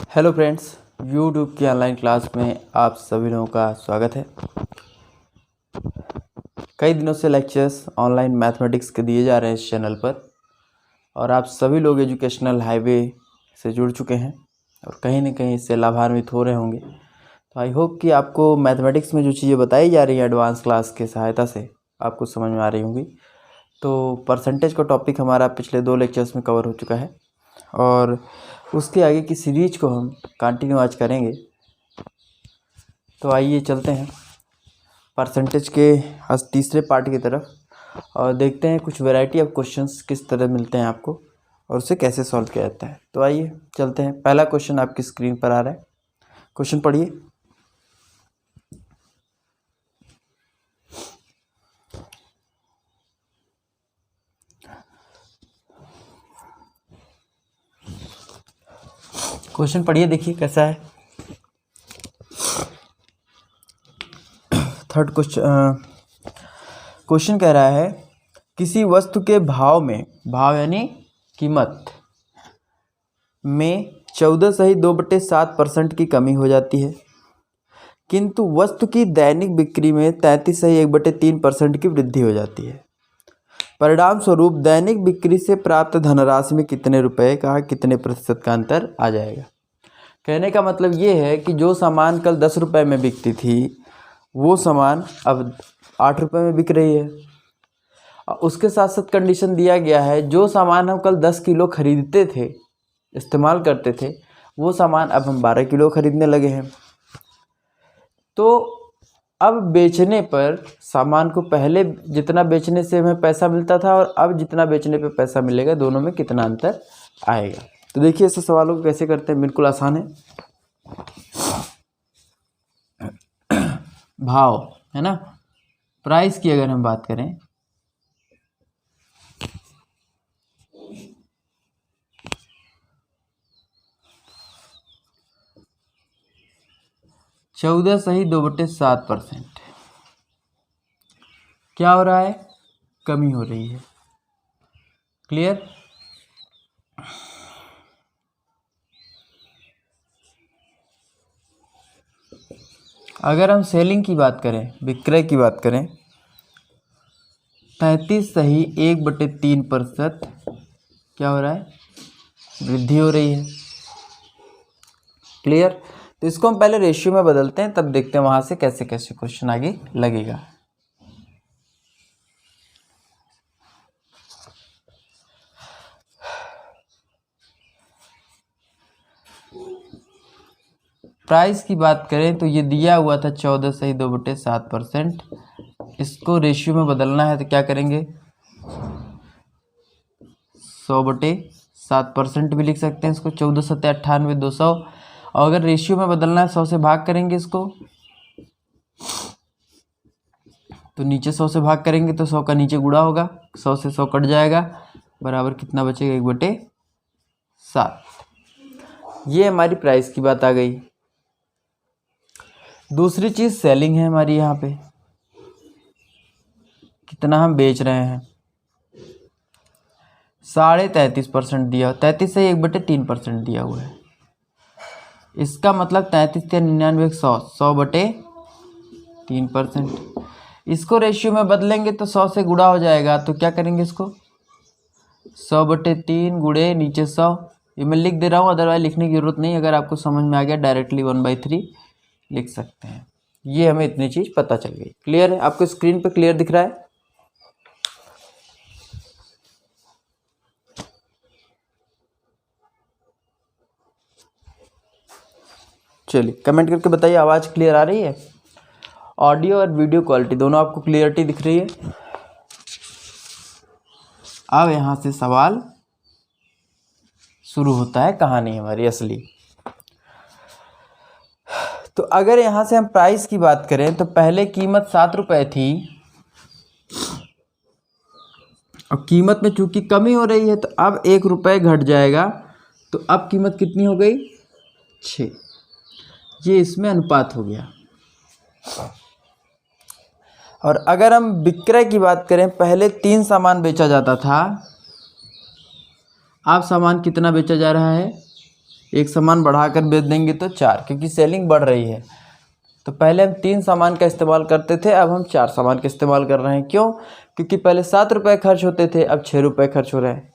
Hello friends, YouTube की online class में आप सभी लोगों का स्वागत है। कई दिनों से लेक्चर्स ऑनलाइन मैथमेटिक्स के दिए जा रहे हैं इस चैनल पर और आप सभी लोग एजुकेशनल हाईवे से जुड़ चुके हैं और कहीं ना कहीं इससे लाभान्वित हो रहे होंगे। तो आई होप कि आपको मैथमेटिक्स में जो चीज़ें बताई जा रही हैं एडवांस क्लास के सहायता से आपको समझ में आ रही होंगी। तो परसेंटेज का टॉपिक हमारा पिछले 2 लेक्चर्स में कवर हो चुका है और उसके आगे की सीरीज को हम कंटिन्यू आज करेंगे। तो आइए चलते हैं परसेंटेज के आज तीसरे पार्ट की तरफ और देखते हैं कुछ वैरायटी ऑफ क्वेश्चंस किस तरह मिलते हैं आपको और उसे कैसे सॉल्व किया जाता है। तो आइए चलते हैं। पहला क्वेश्चन आपकी स्क्रीन पर आ रहा है, क्वेश्चन पढ़िए। क्वेश्चन पढ़िए, देखिए कैसा है। थर्ड क्वेश्चन कह रहा है किसी वस्तु के भाव में, भाव यानी कीमत में 14.2/7% की कमी हो जाती है, किंतु वस्तु की दैनिक बिक्री में 33.1/3% की वृद्धि हो जाती है। परिणाम स्वरूप दैनिक बिक्री से प्राप्त धनराशि में कितने रुपए का कितने प्रतिशत का अंतर आ जाएगा। कहने का मतलब ये है कि जो सामान कल 10 रुपये में बिकती थी वो सामान अब 8 रुपये में बिक रही है। उसके साथ साथ कंडीशन दिया गया है जो सामान हम कल 10 किलो खरीदते थे, इस्तेमाल करते थे, वो सामान अब हम 12 किलो खरीदने लगे हैं। तो अब बेचने पर सामान को पहले जितना बेचने से हमें पैसा मिलता था और अब जितना बेचने पे पैसा मिलेगा, दोनों में कितना अंतर आएगा। तो देखिए ऐसे सवालों को कैसे करते हैं, बिल्कुल आसान है। भाव है ना, प्राइस की अगर हम बात करें (14.2/7%) क्या हो रहा है, कमी हो रही है। क्लियर। अगर हम सेलिंग की बात करें, विक्रय की बात करें, 33.1/3% क्या हो रहा है, वृद्धि हो रही है। क्लियर। तो इसको हम पहले रेशियो में बदलते हैं, तब देखते हैं वहां से कैसे कैसे क्वेश्चन आगे लगेगा। प्राइस की बात करें तो ये दिया हुआ था 14.2/7%। इसको रेशियो में बदलना है तो क्या करेंगे, 100/7% भी लिख सकते हैं इसको, 14.98,200। और अगर रेशियो में बदलना है 100 से भाग करेंगे इसको, तो नीचे 100 से भाग करेंगे तो 100 का नीचे गुणा होगा, 100 से 100 कट जाएगा, बराबर कितना बचेगा, 1/7। ये हमारी प्राइस की बात आ गई। दूसरी चीज सेलिंग है हमारी, यहाँ पे कितना हम बेच रहे हैं, 33.5% दिया, 33 से 1/3% दिया हुआ है। इसका मतलब 33 या 99 100, 100/3%। इसको रेशियो में बदलेंगे तो 100 से गुणा हो जाएगा, तो क्या करेंगे इसको, 100/3 गुणे नीचे 100। ये मैं लिख दे रहा हूँ, अदरवाइज लिखने की जरूरत नहीं। अगर आपको समझ में आ गया डायरेक्टली 1/3 लिख सकते हैं। ये हमें इतनी चीज पता चल गई। क्लियर है, आपको स्क्रीन पे क्लियर दिख रहा है। चलिए कमेंट करके बताइए, आवाज क्लियर आ रही है, ऑडियो और वीडियो क्वालिटी दोनों आपको क्लियरिटी दिख रही है। अब यहां से सवाल शुरू होता है, कहानी हमारी असली। तो अगर यहां से हम प्राइस की बात करें तो पहले कीमत 7 रुपए थी और कीमत में चूंकि कमी हो रही है तो अब 1 रुपए घट जाएगा, तो अब कीमत कितनी हो गई, 6। ये इसमें अनुपात हो गया। और अगर हम विक्रय की बात करें, पहले 3 सामान बेचा जाता था, अब सामान कितना बेचा जा रहा है, एक सामान बढ़ाकर बेच देंगे तो 4, क्योंकि सेलिंग बढ़ रही है। तो पहले हम 3 सामान का इस्तेमाल करते थे, अब हम 4 सामान का इस्तेमाल कर रहे हैं। क्यों? क्योंकि पहले 7 रुपये खर्च होते थे, अब 6 रुपये खर्च हो रहे हैं।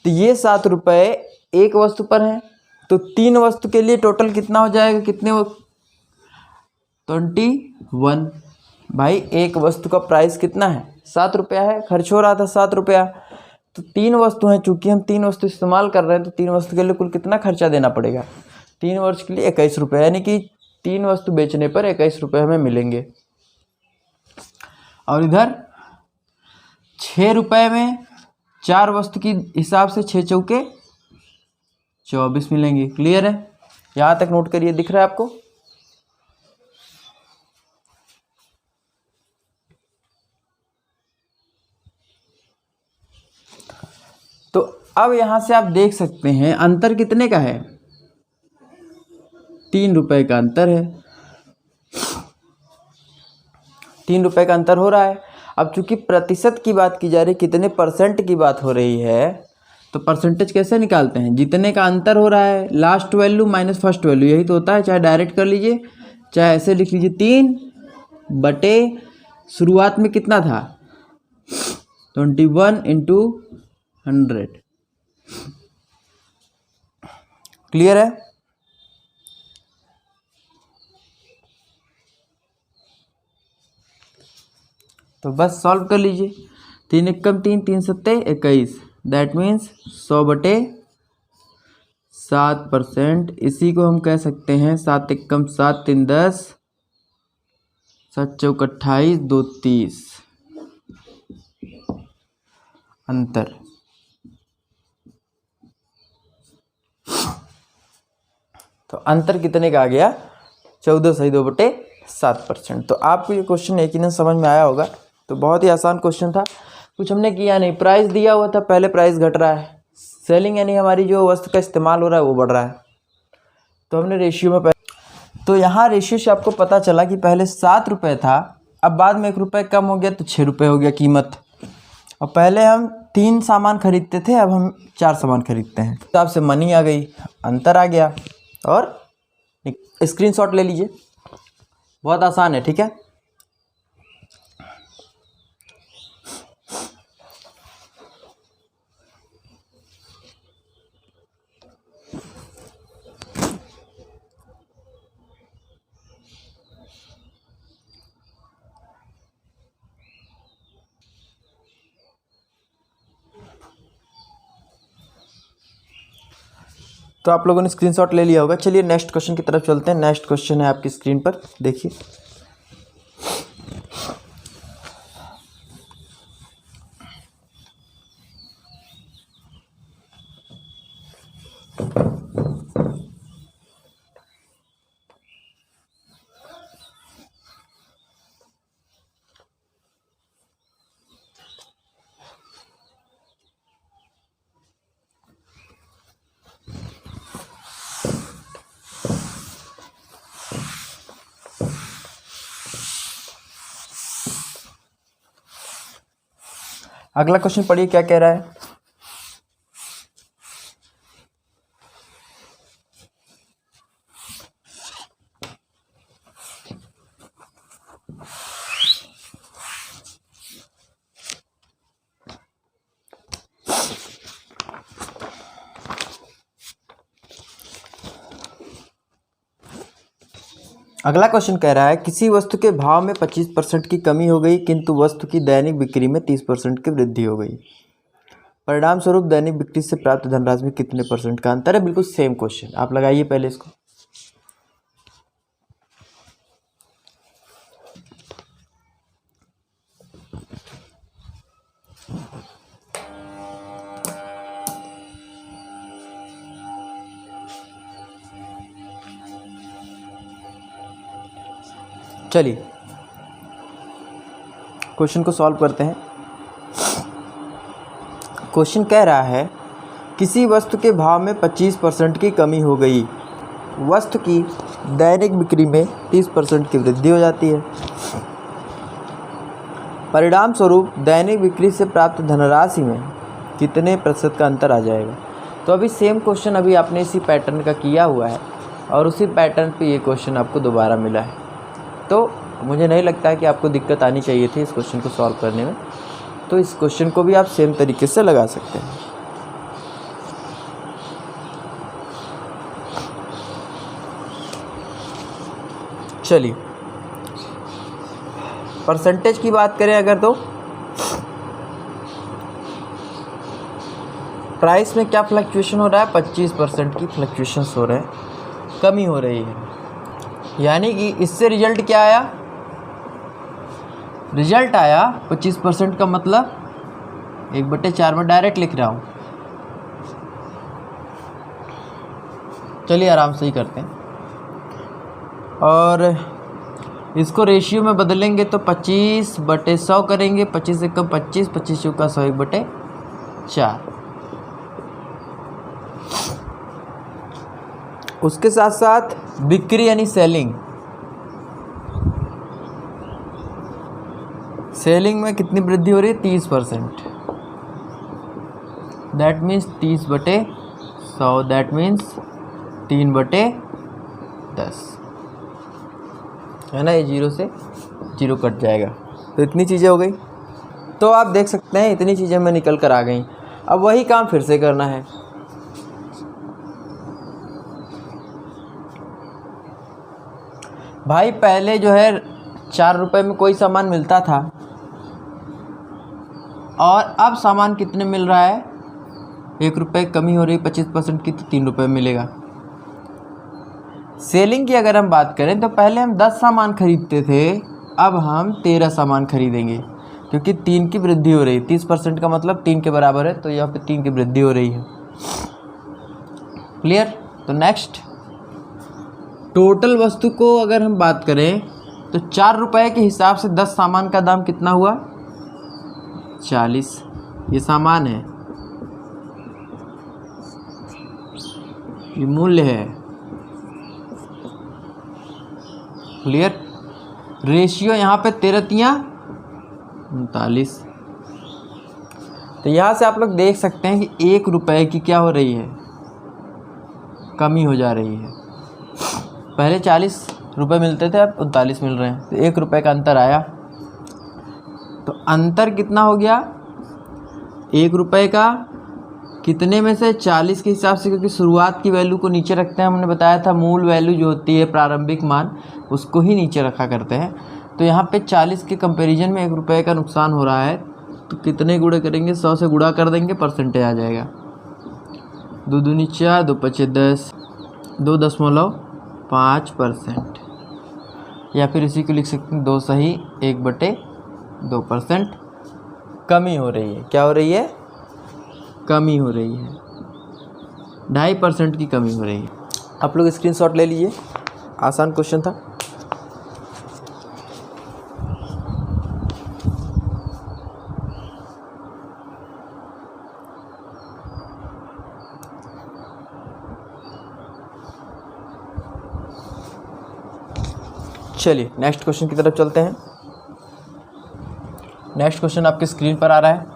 तो ये 7 रुपये एक वस्तु पर हैं, तो 3 वस्तु के लिए टोटल कितना हो जाएगा? कितने? 21। भाई एक वस्तु का प्राइस कितना है? 7 रुपया है, खर्च हो रहा था 7 रुपया। तो 3 वस्तु हैं, चूँकि हम 3 वस्तु इस्तेमाल कर रहे हैं, तो 3 वस्तु के लिए कुल कितना खर्चा देना पड़ेगा? 3 वर्ष के लिए 21 रुपये, यानी कि 3 वस्तु बेचने पर 21 रुपये हमें मिलेंगे। और इधर 6 रुपये में 4 वस्तु की हिसाब से 6 चौके 24 मिलेंगे। क्लियर है? यहाँ तक नोट करिए, दिख रहा है आपको? तो अब यहाँ से आप देख सकते हैं अंतर कितने का है? 3 रुपये का अंतर है। 3 रुपये का अंतर हो रहा है। अब चूंकि प्रतिशत की बात की जा रही है, कितने परसेंट की बात हो रही है, तो परसेंटेज कैसे निकालते हैं? जितने का अंतर हो रहा है, last value minus first value, यही तो होता है। चाहे डायरेक्ट कर लीजिए, चाहे ऐसे लिख लीजिए, 3 बटे शुरुआत में कितना था? 21 इंटू 100। क्लियर है? तो बस सॉल्व कर लीजिए। 3 एकम 3, 3 सत्ते 21, दैट मीन्स 100 बटे 7%। इसी को हम कह सकते हैं 7 एकम 7, 3 10, 7 चौक 28, 2 30 अंतर। तो अंतर कितने का आ गया? 14.2/7%। तो आपको ये क्वेश्चन यकीनन समझ में आया होगा। तो बहुत ही आसान क्वेश्चन था, कुछ हमने किया नहीं। प्राइस दिया हुआ था, पहले प्राइस घट रहा है, सेलिंग यानी हमारी जो वस्तु का इस्तेमाल हो रहा है वो बढ़ रहा है, तो हमने रेशियो में तो यहाँ रेशियो से आपको पता चला कि पहले 7 रुपये था, अब बाद में 1 रुपये कम हो गया तो 6 रुपये हो गया कीमत। और पहले हम 3 सामान खरीदते थे, अब हम 4 सामान खरीदते हैं। तो आपसे मनी आ गई, अंतर आ गया। और स्क्रीनशॉट ले लीजिए, बहुत आसान है। ठीक है, तो आप लोगों ने स्क्रीनशॉट ले लिया होगा। चलिए नेक्स्ट क्वेश्चन की तरफ चलते हैं। नेक्स्ट क्वेश्चन है आपकी स्क्रीन पर, देखिए। अगला क्वेश्चन पढ़िए, क्या कह रहा है? अगला क्वेश्चन कह रहा है किसी वस्तु के भाव में 25% की कमी हो गई, किंतु वस्तु की दैनिक बिक्री में 30% की वृद्धि हो गई। परिणाम स्वरूप दैनिक बिक्री से प्राप्त धनराशि में कितने % का अंतर है? बिल्कुल सेम क्वेश्चन, आप लगाइए पहले इसको। चलिए क्वेश्चन को सॉल्व करते हैं। क्वेश्चन कह रहा है किसी वस्तु के भाव में 25% की कमी हो गई, वस्तु की दैनिक बिक्री में 30% की वृद्धि हो जाती है। परिणाम स्वरूप दैनिक बिक्री से प्राप्त धनराशि में कितने प्रतिशत का अंतर आ जाएगा? तो अभी सेम क्वेश्चन अभी आपने इसी पैटर्न का किया हुआ है और उसी पैटर्न पे ये क्वेश्चन आपको दोबारा मिला है, तो मुझे नहीं लगता है कि आपको दिक्कत आनी चाहिए थी इस क्वेश्चन को सॉल्व करने में। तो इस क्वेश्चन को भी आप सेम तरीके से लगा सकते हैं। चलिए परसेंटेज की बात करें अगर, तो प्राइस में क्या फ्लक्चुएशन हो रहा है, 25% की फ्लक्चुएशंस हो रहे हैं, कमी हो रही है। यानी कि इससे रिजल्ट क्या आया, रिजल्ट आया 25% का मतलब 1/4 में डायरेक्ट लिख रहा हूँ। चलिए आराम से ही करते हैं और इसको रेशियो में बदलेंगे तो 25/100 करेंगे, 25 से कम 25, 25 चौका 100, 1/4। उसके साथ साथ बिक्री यानी सेलिंग, सेलिंग में कितनी वृद्धि हो रही है, 30%। दैट मीन्स 30/100, दैट मीन्स 3/10 है ना। ये 0 से 0 कट जाएगा, तो इतनी चीज़ें हो गई। तो आप देख सकते हैं इतनी चीज़ें मैं निकल कर आ गई। अब वही काम फिर से करना है। भाई पहले जो है 4 रुपए में कोई सामान मिलता था और अब सामान कितने मिल रहा है, 1 रुपये कमी हो रही 25% की, तो 3 रुपये मिलेगा। सेलिंग की अगर हम बात करें तो पहले हम 10 सामान खरीदते थे, अब हम 13 सामान खरीदेंगे क्योंकि 3 की वृद्धि हो रही है। 30% का मतलब 3 के बराबर है, तो यहाँ पे 3 की वृद्धि हो रही है। क्लियर। तो नेक्स्ट टोटल वस्तु को अगर हम बात करें तो 4 रुपये के हिसाब से 10 सामान का दाम कितना हुआ, 40। ये सामान है, ये मूल्य है। क्लियर। रेशियो यहाँ पे 13×39। तो यहाँ से आप लोग देख सकते हैं कि 1 रुपये की क्या हो रही है, कमी हो जा रही है। पहले 40 रुपये मिलते थे, अब 39 मिल रहे हैं, तो 1 रुपये का अंतर आया। तो अंतर कितना हो गया, 1 रुपये का कितने में से, 40 के हिसाब से, क्योंकि शुरुआत की वैल्यू को नीचे रखते हैं। हमने बताया था मूल वैल्यू जो होती है प्रारंभिक मान, उसको ही नीचे रखा करते हैं। तो यहाँ पे 40 के कंपैरिजन में 1 रुपये का नुकसान हो रहा है, तो कितने गुणे करेंगे, 100 से गुणा कर देंगे, परसेंटेज आ जाएगा। 2 दूनी 4, 2 पचे 10, 2.5%। या फिर इसी को लिख सकते हैं 2 सही 1/2%। कमी हो रही है, क्या हो रही है, कमी हो रही है, 2.5% की कमी हो रही है। आप लोग स्क्रीनशॉट ले लीजिए, आसान क्वेश्चन था। चलिए नेक्स्ट क्वेश्चन की तरफ चलते हैं। नेक्स्ट क्वेश्चन आपके स्क्रीन पर आ रहा है।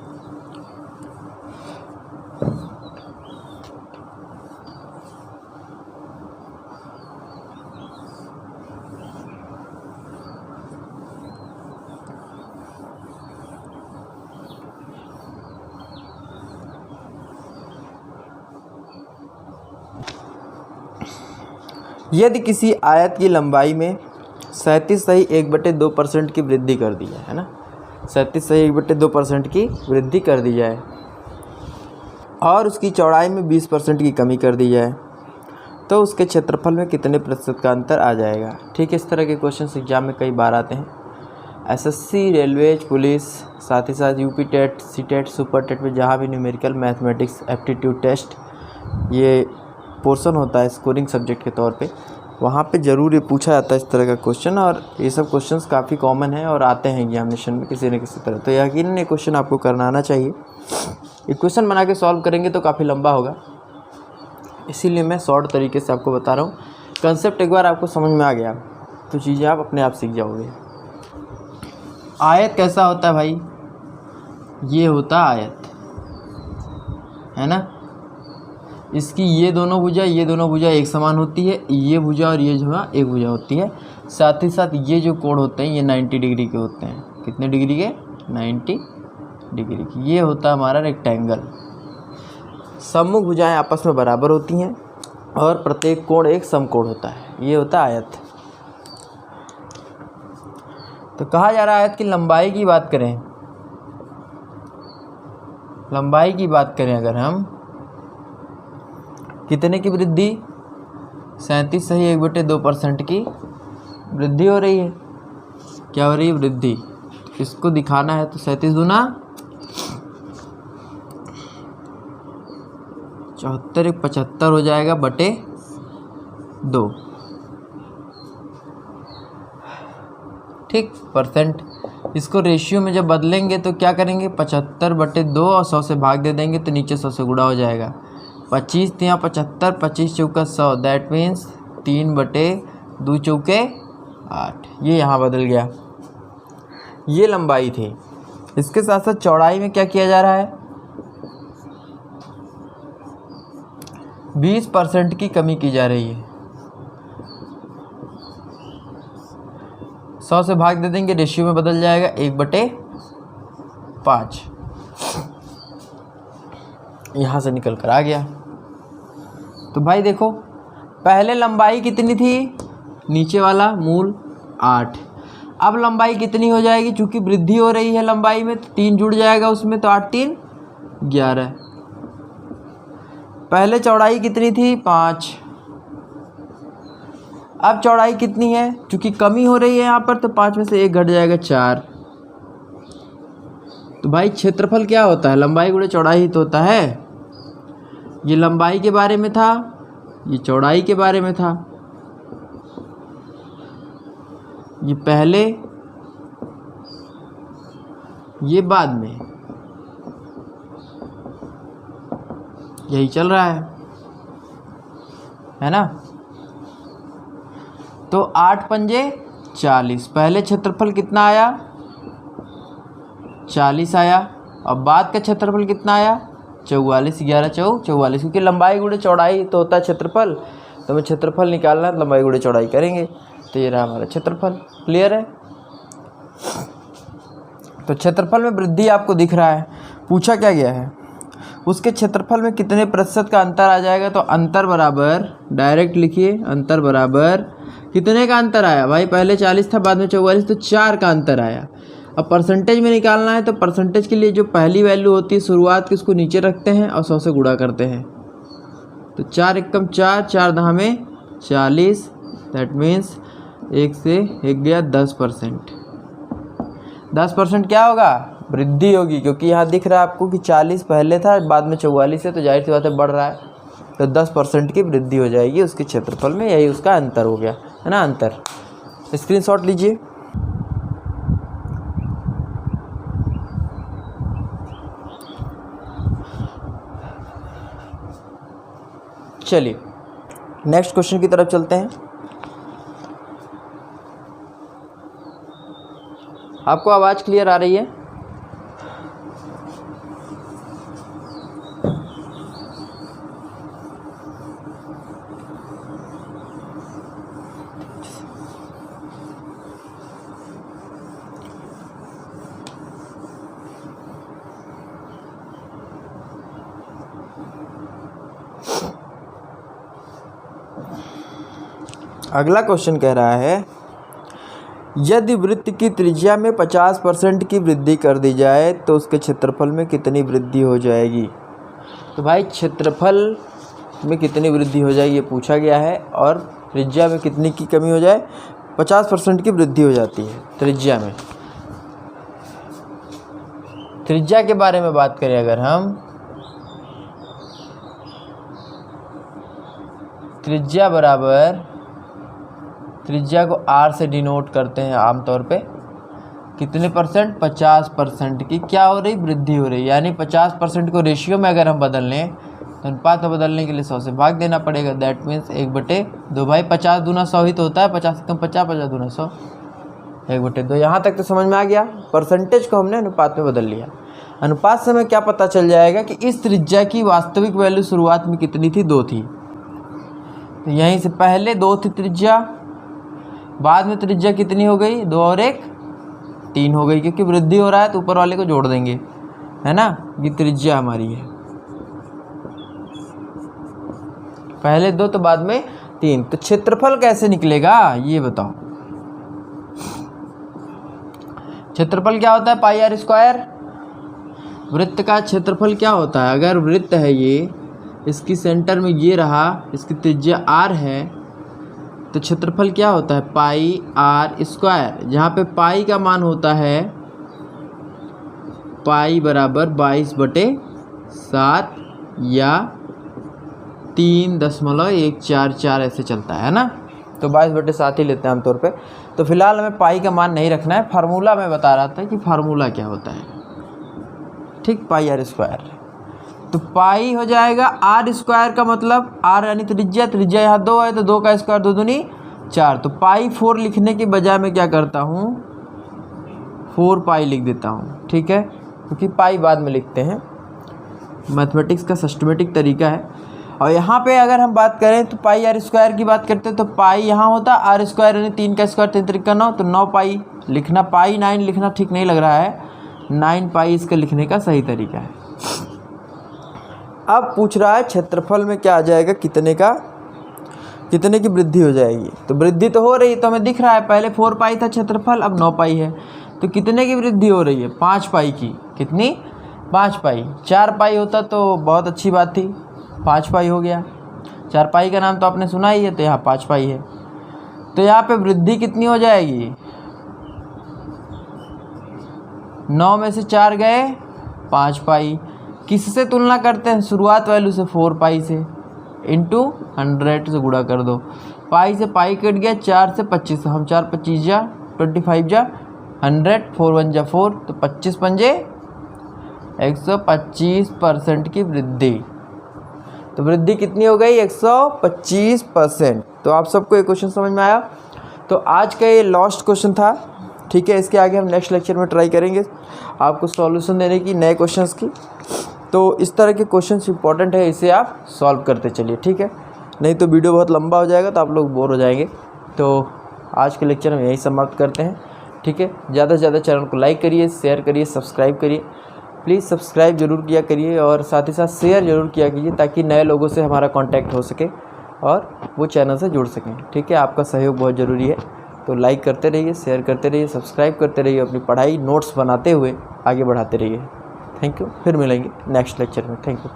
यदि किसी आयत की लंबाई में 37 सही 1/2% की वृद्धि कर दी जाए, है ना, 37 सही 1/2% की वृद्धि कर दी जाए और उसकी चौड़ाई में 20% की कमी कर दी जाए, तो उसके क्षेत्रफल में कितने प्रतिशत का अंतर आ जाएगा। ठीक है, इस तरह के क्वेश्चन एग्जाम में कई बार आते हैं। एसएससी, रेलवेज, पुलिस, साथ ही साथ UP TET, C TET, super TET में जहाँ भी न्यूमेरिकल, मैथमेटिक्स, एप्टीट्यूड टेस्ट ये पोर्शन होता है स्कोरिंग सब्जेक्ट के तौर पे, वहाँ पे ज़रूर ये पूछा जाता है इस तरह का क्वेश्चन। और ये सब क्वेश्चंस काफ़ी कॉमन है और आते हैं एग्जामिनेशन में किसी न किसी तरह। तो यकीनन ये क्वेश्चन आपको करना आना चाहिए। इक्वेशन बना के सॉल्व करेंगे तो काफ़ी लंबा होगा, इसीलिए मैं शॉर्ट तरीके से आपको बता रहा हूँ। कंसेप्ट एक बार आपको समझ में आ गया तो चीज़ें आप अपने आप सीख जाओगे। आयत कैसा होता है भाई, ये होता आयत, है ना। इसकी ये दोनों भुजा एक समान होती है, ये भुजा और ये जो है एक भुजा होती है। साथ ही साथ ये जो कोण होते हैं ये 90 डिग्री के होते हैं। कितने डिग्री के? 90 डिग्री की। ये होता है हमारा रेक्टेंगल। सम्मुख भुजाएं आपस में बराबर होती हैं और प्रत्येक कोण एक समकोण होता है। ये होता है आयत। तो कहा जा रहा है आयत की लंबाई की बात करें, लंबाई की बात करें अगर हम, कितने की वृद्धि? 37.1/2% की वृद्धि हो रही है। क्या हो रही है? वृद्धि। इसको दिखाना है तो 37 दूना 74, 75 हो जाएगा बटे 2। ठीक, परसेंट। इसको रेशियो में जब बदलेंगे तो क्या करेंगे? 75/2 और 100 से भाग दे देंगे तो नीचे 100 से गुणा हो जाएगा। 25 × 75, 25 चौका 100, दैट मीन्स 3/2 चौके 8। ये यहाँ बदल गया। ये लंबाई थी। इसके साथ साथ चौड़ाई में क्या किया जा रहा है? 20% की कमी की जा रही है। 100 से भाग दे देंगे, रेशियो में बदल जाएगा 1/5। यहाँ से निकल कर आ गया। तो भाई देखो, पहले लंबाई कितनी थी? नीचे वाला मूल 8। अब लंबाई कितनी हो जाएगी? चूंकि वृद्धि हो रही है लंबाई में तो 3 जुड़ जाएगा उसमें, तो 8 3 11। पहले चौड़ाई कितनी थी? 5। अब चौड़ाई कितनी है? चूंकि कमी हो रही है यहाँ पर तो 5 में से 1 घट जाएगा 4। तो भाई क्षेत्रफल क्या होता है? लंबाई गुणे चौड़ाई ही तो होता है। ये लंबाई के बारे में था, ये चौड़ाई के बारे में था। ये पहले, ये बाद में, यही चल रहा है ना? तो 8 पंजे 40। पहले क्षेत्रफल कितना आया? 40 आया। अब बाद का क्षेत्रफल कितना आया? 44। 11 चौ 44। क्योंकि लंबाई गुणे चौड़ाई तो होता है क्षेत्रफल, तो हमें क्षेत्रफल निकालना है तो लंबाई गुणे चौड़ाई करेंगे। तो ये रहा हमारा क्षेत्रफल। क्लियर है? तो क्षेत्रफल में वृद्धि आपको दिख रहा है। पूछा क्या गया है? उसके क्षेत्रफल में कितने प्रतिशत का अंतर आ जाएगा? तो अंतर बराबर, डायरेक्ट लिखिए, अंतर बराबर कितने का अंतर आया भाई? पहले 40 था, बाद में 44, तो 4 का अंतर आया। अब परसेंटेज में निकालना है तो परसेंटेज के लिए जो पहली वैल्यू होती है शुरुआत की, उसको नीचे रखते हैं और 100 से गुणा करते हैं। तो 4 एकम 4, 4 दहा में 40, दैट मीन्स 1 से 1 गया 10%। 10% क्या होगा? वृद्धि होगी, क्योंकि यहाँ दिख रहा है आपको कि 40 पहले था, बाद में 44 है, तो जाहिर सी बात है बढ़ रहा है। तो 10% की वृद्धि हो जाएगी उसके क्षेत्रफल में। यही उसका अंतर हो गया है ना, अंतर। स्क्रीनशॉट लीजिए। चलिए नेक्स्ट क्वेश्चन की तरफ चलते हैं। आपको आवाज़ क्लियर आ रही है? अगला क्वेश्चन कह रहा है, यदि वृत्त की त्रिज्या में 50% की वृद्धि कर दी जाए तो उसके क्षेत्रफल में कितनी वृद्धि हो जाएगी? तो भाई क्षेत्रफल में कितनी वृद्धि हो जाएगी ये पूछा गया है, और त्रिज्या में कितनी की कमी हो जाए? 50% की वृद्धि हो जाती है त्रिज्या में। त्रिज्या के बारे में बात करें अगर हम, त्रिज्या बराबर, त्रिज्या को R से डिनोट करते हैं आमतौर पे, कितने परसेंट? 50% की क्या हो रही? वृद्धि हो रही। यानी 50% को रेशियो में अगर हम बदल लें तो अनुपात में बदलने के लिए 100 से भाग देना पड़ेगा। That means 1/2। भाई 50 दूना 100 ही तो होता है, 50 कम 50, 50 दूना 100, 1/2। यहाँ तक तो समझ में आ गया। परसेंटेज को हमने अनुपात में बदल लिया। अनुपात से हमें क्या पता चल जाएगा कि इस त्रिज्या की वास्तविक वैल्यू शुरुआत में कितनी थी, 2 थी। तो यहीं से पहले 2 थी त्रिज्या, बाद में त्रिज्या कितनी हो गई, 2 और 1 3 हो गई, क्योंकि वृद्धि हो रहा है तो ऊपर वाले को जोड़ देंगे, है ना। ये त्रिज्या हमारी है, पहले 2 तो बाद में 3। तो क्षेत्रफल कैसे निकलेगा ये बताओ। क्षेत्रफल क्या होता है, पाई आर स्क्वायर। वृत्त का क्षेत्रफल क्या होता है, अगर वृत्त है ये, इसकी सेंटर में ये रहा, इसकी त्रिज्या r है, तो क्षेत्रफल क्या होता है, पाई आर स्क्वायर, जहाँ पे पाई का मान होता है पाई बराबर 22/7 या 3.144 ऐसे चलता है ना। तो 22/7 ही लेते हैं आमतौर पे। तो फिलहाल हमें पाई का मान नहीं रखना है, फार्मूला मैं बता रहा था कि फार्मूला क्या होता है, ठीक, पाई आर स्क्वायर। तो पाई हो जाएगा आर स्क्वायर का मतलब आर यानी त्रिज्या, त्रिज्या यहाँ 2 है तो 2 का स्क्वायर 2 दूनी 4। तो पाई 4 लिखने के बजाय मैं क्या करता हूँ, 4 पाई लिख देता हूँ, ठीक है, क्योंकि पाई बाद में लिखते हैं, मैथमेटिक्स का सिस्टमेटिक तरीका है। और यहाँ पे अगर हम बात करें तो पाई आर स्क्वायर की बात करते हैं तो पाई यहाँ होता है आर स्क्वायर यानी 3 का स्क्वायर 3 त्रिक का 9, तो 9 पाई लिखना, पाई 9 लिखना ठीक नहीं लग रहा है, 9 पाई इसका लिखने का सही तरीका है। अब पूछ रहा है क्षेत्रफल में क्या आ जाएगा, कितने की वृद्धि हो जाएगी। तो वृद्धि तो हो रही है, तो हमें दिख रहा है, पहले 4 पाई था क्षेत्रफल, अब 9 पाई है। तो कितने की वृद्धि हो रही है, 5 पाई की। कितनी, 5 पाई। 4 पाई होता तो बहुत अच्छी बात थी, 5 पाई हो गया। 4 पाई का नाम तो आपने सुना ही है, तो यहाँ 5 पाई है। तो यहाँ पे वृद्धि कितनी हो जाएगी, 9 में से 4 गए, 5 पाई। किससे तुलना करते हैं, शुरुआत वैल्यू से, 4 पाई से, इंटू 100 से गुणा कर दो। पाई से पाई कट गया, 4 से 25, हम 4 25 जा 25 जा 100, 4 1 जा 4, तो 25 पंजे 125% की वृद्धि। तो वृद्धि कितनी हो गई, 125%। तो आप सबको ये क्वेश्चन समझ में आया। तो आज का ये लास्ट क्वेश्चन था, ठीक है। इसके आगे हम नेक्स्ट लेक्चर में ट्राई करेंगे आपको सॉल्यूशन देने की, नए क्वेश्चंस की। तो इस तरह के क्वेश्चंस इंपॉर्टेंट है, इसे आप सॉल्व करते चलिए, ठीक है। नहीं तो वीडियो बहुत लंबा हो जाएगा तो आप लोग बोर हो जाएंगे। तो आज के लेक्चर हम यही समाप्त करते हैं, ठीक है। ज़्यादा से ज़्यादा चैनल को लाइक करिए, शेयर करिए, सब्सक्राइब करिए। प्लीज़ सब्सक्राइब जरूर किया करिए और साथ ही साथ शेयर जरूर किया कीजिए, ताकि नए लोगों से हमारा कांटेक्ट हो सके और वो चैनल से जुड़ सकें, ठीक है। आपका सहयोग बहुत ज़रूरी है। तो लाइक करते रहिए, शेयर करते रहिए, सब्सक्राइब करते रहिए, अपनी पढ़ाई नोट्स बनाते हुए आगे बढ़ाते रहिए। थैंक यू, फिर मिलेंगे नेक्स्ट लेक्चर में। Thank you.